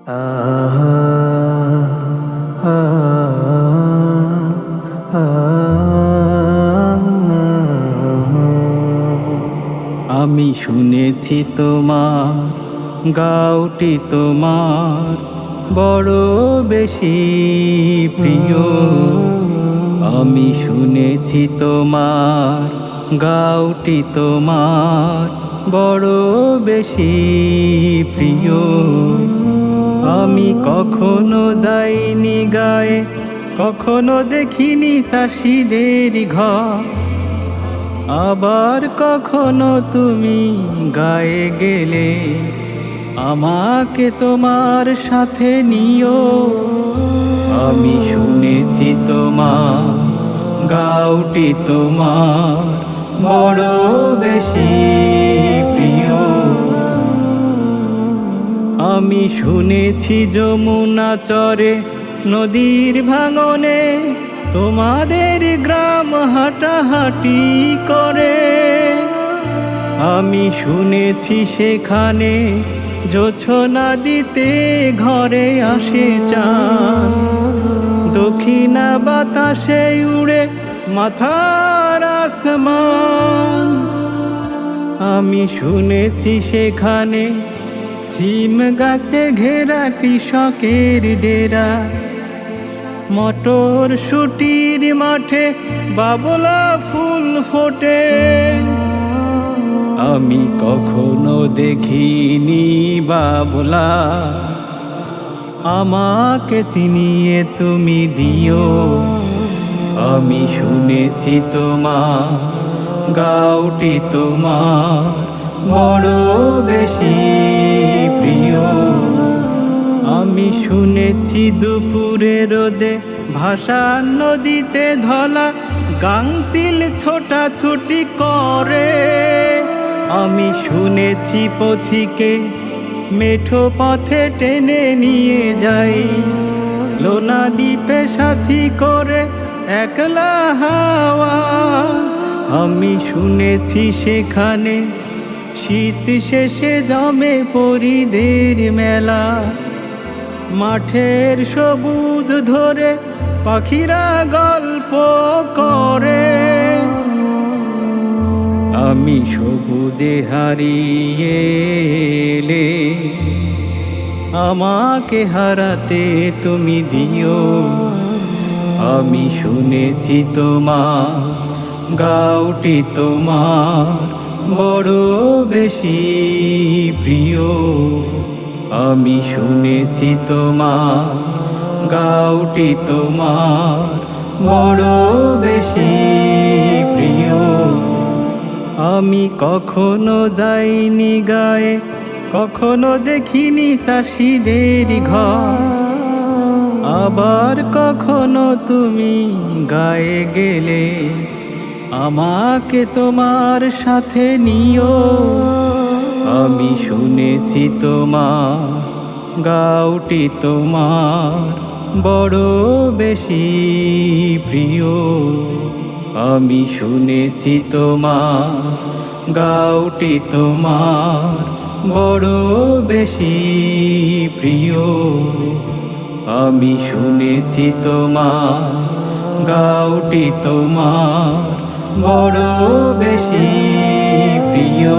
আমি শুনেছি তোমার গাওটি তোমার বড় বেশি প্রিয়। আমি শুনেছি তোমার গাওটি তোমার বড় বেশি প্রিয়। আমি কখনো যাইনি গায়ে, কখনো দেখিনি চাষিদের ঘর, আবার কখনো তুমি গায়ে গেলে আমাকে তোমার সাথে নিও। আমি শুনেছি তোমার গাওটি তোমার বড় বেশি প্রিয়। আমি শুনেছি যমুনা চরে নদীর ভাঙনে তোমাদের গ্রাম হাঁটাহাঁটি করে। আমি শুনেছি সেখানে জোছনা দিতে ঘরে আসে চাঁদ, দক্ষিণা বাতাসে উড়ে মাথার আসমান। আমি শুনেছি সেখানে সিম গাছে ঘেরা কৃষকের ডেরা, মটর শুটির মাঠে বাবলা ফুল ফোটে। আমি কখনো দেখিনি বাবলা, আমাকে চিনিয়ে তুমি দিও। আমি শুনেছি তোমার গাওটি তোমার বড় বেশি প্রিয়। আমি শুনেছি দুপুরে রোদে ভাসান নদীতে ধলা গাংচিল ছোটাছুটি করে। আমি শুনেছি পথিকে মেঠো পথে টেনে নিয়ে যাই, লোনা দ্বীপে সাথী করে একলা হাওয়া। আমি শুনেছি সেখানে শীত শেষে জমে পরিদের মেলা, মাঠের সবুজ ধরে পাখিরা গল্প করে। আমি সবুজে হারিয়ে এলে আমাকে হারাতে তুমি দিও। আমি শুনেছি তোমার গাওটি তোমার বড় বেশি প্রিয়। আমি শুনেছি তোমার গাওটি তোমার বড় বেশি প্রিয়। আমি কখনো যাইনি গায়ে, কখনো দেখিনি চাষিদের ঘর, আবার কখনো তুমি গায়ে গেলে আমাকে তোমার সাথে নিও। আমি শুনেছি তোমার গাওটি তোমার বড় বেশি প্রিয়। আমি শুনেছি তোমার গাওটি তোমার বড় বেশি প্রিয়। আমি শুনেছি তোমার গাওটি তোমার বড় বেশি প্রিয়।